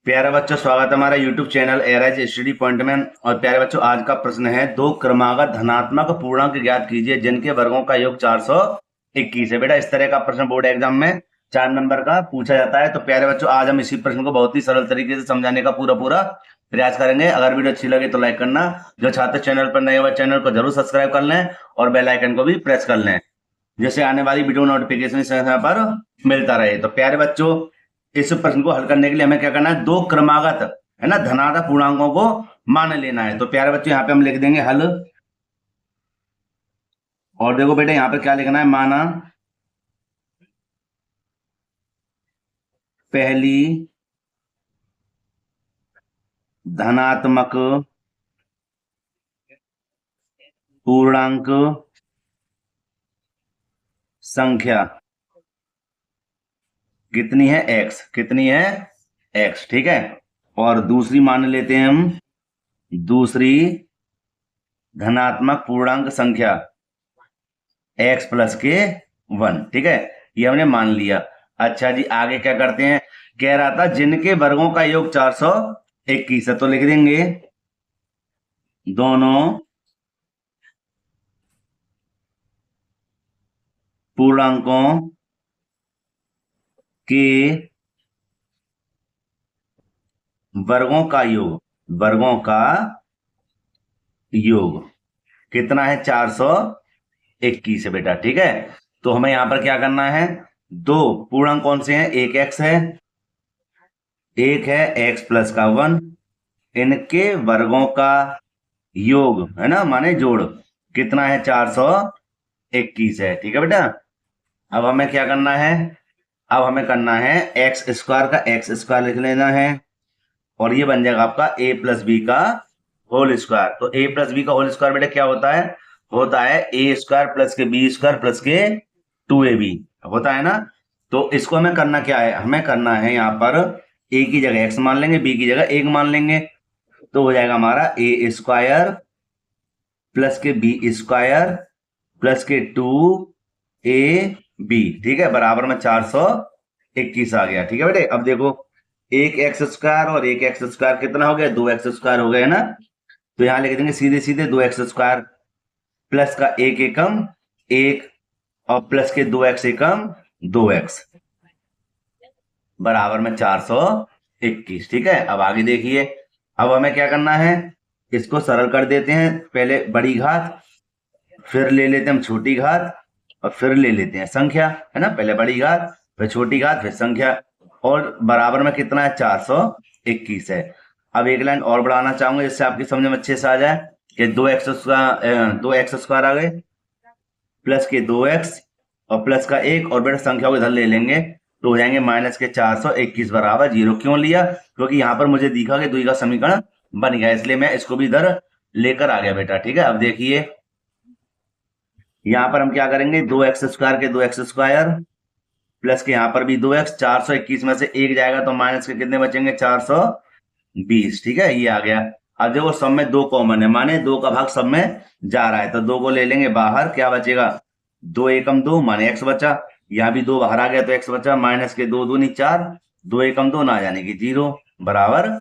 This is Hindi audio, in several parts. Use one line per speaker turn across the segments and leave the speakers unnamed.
प्यारे बच्चों, स्वागत है हमारा YouTube channel ARY study point में। और प्यारे बच्चों, आज का प्रश्न है दो क्रमागत धनात्मक पूर्णांक ज्ञात कीजिए जिनके वर्गों का योग 421 है। बेटा, इस तरह का प्रश्न बोर्ड एग्जाम में 4 नंबर का पूछा जाता है। तो प्यारे बच्चों, आज हम इसी प्रश्न को बहुत ही सरल तरीके से समझाने का पूरा प्रयास करेंगे। अगर वीडियो अच्छी लगे तो लाइक करना। जो छात्र चैनल पर नए हुए चैनल को जरूर सब्सक्राइब कर लें और बेल आइकन को भी प्रेस कर लें, जिससे आने वाली वीडियो नोटिफिकेशन समय पर मिलता रहे। तो प्यारे बच्चों, इस प्रश्न को हल करने के लिए हमें क्या करना है, दो क्रमागत है ना धनात्मक पूर्णांकों को मान लेना है। तो प्यारे बच्चों, यहाँ पे हम लिख देंगे हल। और देखो बेटे, यहाँ पे क्या लिखना है, माना पहली धनात्मक पूर्णांक संख्या कितनी है, x। कितनी है, x। ठीक है। और दूसरी मान लेते हैं हम दूसरी धनात्मक पूर्णांक संख्या x प्लस के 1। ठीक है, ये हमने मान लिया। अच्छा जी, आगे क्या करते हैं, कह रहा था जिनके वर्गों का योग 421 है। तो लिख देंगे दोनों पूर्णांकों के वर्गों का योग कितना है, 421 है बेटा। ठीक है, तो हमें यहां पर क्या करना है, दो पूर्णांक कौन से हैं, एक x है, एक है x प्लस का 1। इनके वर्गों का योग है ना, माने जोड़, कितना है, 421 है। ठीक है बेटा। अब हमें क्या करना है, अब हमें करना है एक्स स्क्वायर का एक्स स्क्वायर लिख लेना है, और ये बन जाएगा आपका a प्लस बी का होल स्क्वायर। तो a प्लस बी का होल स्क्वायर बेटा क्या होता है, a स्क्वायर प्लस के बी स्क्वायर प्लस के 2ab होता है ना। तो इसको हमें करना क्या है, हमें करना है यहाँ पर a की जगह x मान लेंगे, b की जगह 1 मान लेंगे। तो हो जाएगा हमारा a स्क्वायर प्लस के बी स्क्वायर प्लस के 2ab। ठीक है, बराबर में 421 आ गया। ठीक है बेटे। अब देखो, एक एक्स स्क्वायर और एक एक्स स्क्वायर कितना हो गया, 2x स्क्वायर हो गया ना। तो यहां लिख देंगे सीधे सीधे 2x स्क्वायर प्लस का एक एकम 1 और प्लस के 2x एकम 2x बराबर में 421। ठीक है, अब आगे देखिए, अब हमें क्या करना है, इसको सरल कर देते हैं। पहले बड़ी घात, फिर ले लेते हैं हम छोटी घात, और फिर ले लेते हैं संख्या, है ना। पहले बड़ी घात, फिर छोटी घात, फिर संख्या, और बराबर में कितना है, 421 है। अब एक लाइन और बढ़ाना चाहूंगा जिससे आपकी समझ में अच्छे से आ जाए कि 2x स्क्वायर आ गए प्लस के 2x और प्लस का 1, और बेटा संख्या को इधर ले लेंगे तो हो जाएंगे माइनस के 421 बराबर 0। क्यों लिया, क्योंकि यहाँ पर मुझे दिखा कि द्वि का समीकरण बन गया, इसलिए मैं इसको भी इधर लेकर आ गया बेटा। ठीक है। अब देखिए, यहाँ पर हम क्या करेंगे, 2x स्क्वायर के 2x स्क्वायर प्लस के यहाँ पर भी 2x, 421 में से 1 जाएगा तो माइनस के कितने बचेंगे, 420। ठीक है, ये आ गया। अब देखो, सब में 2 कॉमन है, माने 2 का भाग सब में जा रहा है, तो 2 को ले लेंगे बाहर, क्या बचेगा, 2 एकम 2 माने x बचा। यहाँ भी 2 बाहर आ गया तो x बचा, माइनस के 2 दूनी 4, 2 एकम 2 ना जाने की 0 बराबर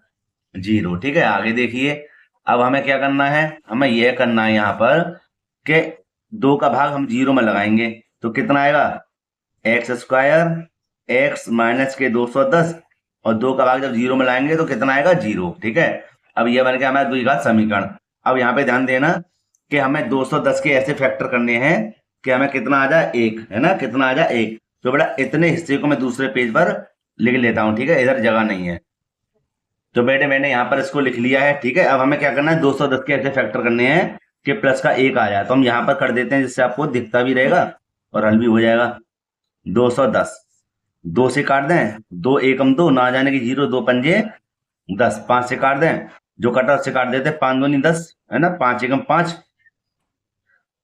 0। ठीक है, आगे देखिए, अब हमें क्या करना है, हमें यह करना है यहाँ पर कि 2 का भाग हम 0 में लगाएंगे तो कितना आएगा, एक्स स्क्वायर एक्स माइनस के 210, और 2 का भाग जब 0 में लाएंगे तो कितना आएगा, 0। ठीक है, अब यह बन गया हमारा द्विघात समीकरण। अब यहाँ पे ध्यान देना कि हमें 210 के ऐसे फैक्टर करने हैं कि हमें कितना आ जाए, 1, है ना, कितना आ जाए 1। तो बेटा इतने हिस्से को मैं दूसरे पेज पर लिख लेता हूं। ठीक है, इधर जगह नहीं है, तो बेटे मैंने यहाँ पर इसको लिख लिया है। ठीक है, अब हमें क्या करना है, 210 के ऐसे फैक्टर करने हैं कि प्लस का 1 आ जाए। तो हम यहाँ पर कर देते हैं जिससे आपको दिखता भी रहेगा और हल भी हो जाएगा। 210 2 से काट दें, 2 एकम 2 ना जाने की 0, 2 पंजे 10, 5 से काट दें, जो कटा उससे काट देते, 5 दूनी 10, है ना, 5 एकम 5,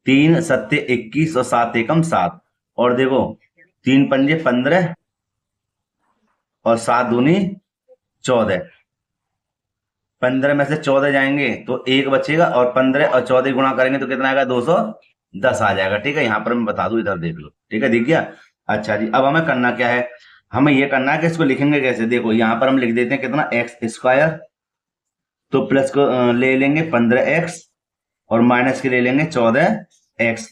3 सत्ते 21 और 7 एकम 7, और देखो 3 पंजे 15 और 7 दूनी 14, 15 में से 14 जाएंगे तो 1 बचेगा, और 15 और 14 गुणा करेंगे तो कितना आएगा, 210 आ जाएगा। ठीक है, यहाँ पर मैं बता दूं, इधर देख लो। ठीक है, दिख गया। अच्छा जी, अब हमें करना क्या है, हमें ये करना है कि इसको लिखेंगे कैसे। देखो यहाँ पर हम लिख देते हैं कितना, एक्स स्क्वायर, तो प्लस को ले लेंगे 15x और माइनस के ले लेंगे 14x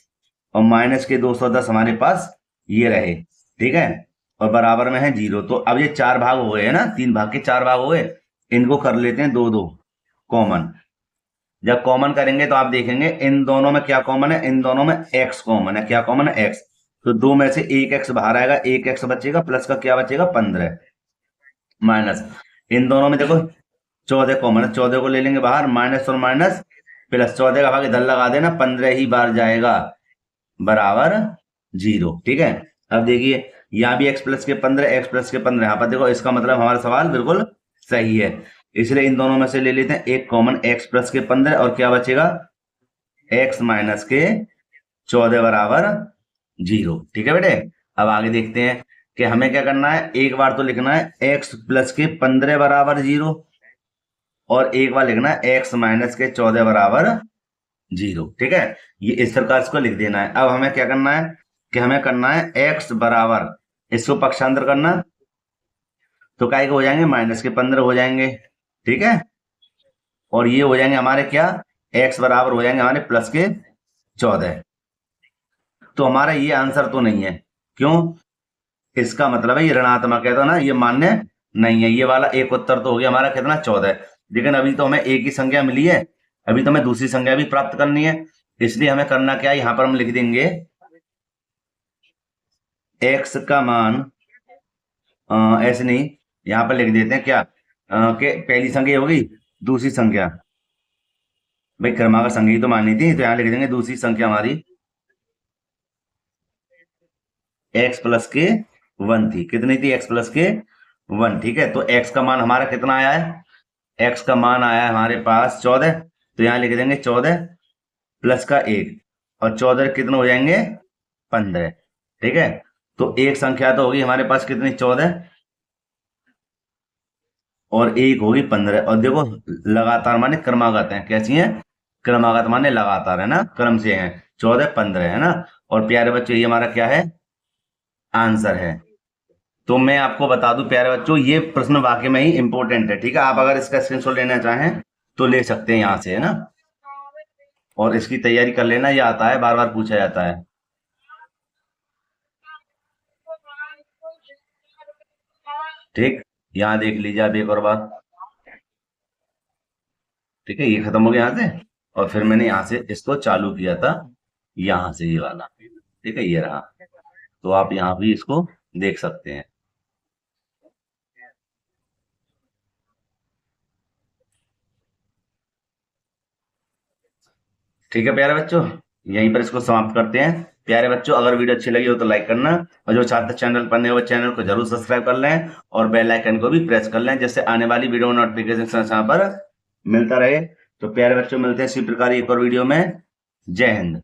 और माइनस के 210 हमारे पास ये रहे, ठीक है, और बराबर में है 0। तो अब ये 4 भाग हो गए है ना, 3 भाग के 4 भाग हो गए, इनको कर लेते हैं 2 2 कॉमन। जब कॉमन करेंगे तो आप देखेंगे इन दोनों में क्या कॉमन है, इन दोनों में x कॉमन है। क्या कॉमन है, x। तो 2 में से 1x बाहर आएगा, 1x बचेगा, प्लस का क्या बचेगा 15 माइनस, इन दोनों में देखो 14 कॉमन है, 14 को ले लेंगे बाहर, माइनस और माइनस प्लस, 14 का भाग इधर लगा देना, 15 ही बार जाएगा, बराबर 0, ठीक है। अब देखिए यहाँ भी x प्लस के 15, x प्लस के 15, यहाँ पर देखो, इसका मतलब हमारा सवाल बिल्कुल सही है। इसलिए इन दोनों में से ले लेते हैं एक कॉमन, x प्लस के 15 और क्या बचेगा x माइनस के 14 बराबर 0, ठीक है बेटे। अब आगे देखते हैं कि हमें क्या करना है, एक बार तो लिखना है x प्लस के 15 बराबर 0 और एक बार लिखना है x माइनस के 14 बराबर 0, ठीक है। ये इस प्रकार इसको लिख देना है। अब हमें क्या करना है कि हमें करना है x बराबर, इसको पक्षांतर करना, तो काय के हो जाएंगे माइनस के 15 हो जाएंगे, ठीक है, और ये हो जाएंगे हमारे क्या, x बराबर हो जाएंगे हमारे प्लस के 14। तो हमारा ये आंसर तो नहीं है, क्यों, इसका मतलब है ये ऋणात्मक है, तो ना ये मान्य नहीं है। ये वाला एक उत्तर तो हो गया हमारा कितना, 14। लेकिन अभी तो हमें एक ही संख्या मिली है, अभी तो हमें दूसरी संख्या भी प्राप्त करनी है। इसलिए हमें करना क्या है, यहां पर हम लिख देंगे x का मान, ऐसे नहीं, यहां पर लिख देते हैं क्या, कि पहली संख्या होगी, दूसरी संख्या, भाई क्रमांक संख्या ही तो माननी थी, तो यहां लिख देंगे दूसरी संख्या हमारी x प्लस के 1 थी। कितनी थी, x प्लस के 1, ठीक है। तो x का मान हमारा कितना आया है, x का मान आया है हमारे पास 14, तो यहां लिख देंगे 14 प्लस का 1 और 14 कितने हो जाएंगे 15, ठीक है। तो एक संख्या तो होगी हमारे पास कितनी, 14 और एक होगी 15। और देखो लगातार माने क्रमागत है, कैसी है, क्रमागत माने लगातार है ना, क्रम से है, 14 15 है ना। और प्यारे बच्चों ये हमारा क्या है, आंसर है। तो मैं आपको बता दूं प्यारे बच्चों, ये प्रश्न वाकई में ही इंपॉर्टेंट है, ठीक है। आप अगर इसका स्क्रीनशॉट लेना चाहें तो ले सकते हैं यहां से, है ना, और इसकी तैयारी कर लेना, ये आता है, बार बार पूछा जाता है। ठीक, यहाँ देख लीजिए आप एक और बार, ठीक है। ये खत्म हो गया यहाँ से, और फिर मैंने यहाँ से इसको चालू किया था, यहाँ से ये वाला, ठीक है, ये रहा। तो आप यहाँ भी इसको देख सकते हैं। ठीक है प्यारे बच्चों, यहीं पर इसको समाप्त करते हैं। प्यारे बच्चों अगर वीडियो अच्छी लगी हो तो लाइक करना, और जो छात्र चैनल पर नए हो चैनल को जरूर सब्सक्राइब कर लें और बेल आइकन को भी प्रेस कर लें, जिससे आने वाली वीडियो नोटिफिकेशन यहाँ पर मिलता रहे। तो प्यारे बच्चों मिलते हैं इसी प्रकार एक और वीडियो में। जय हिंद।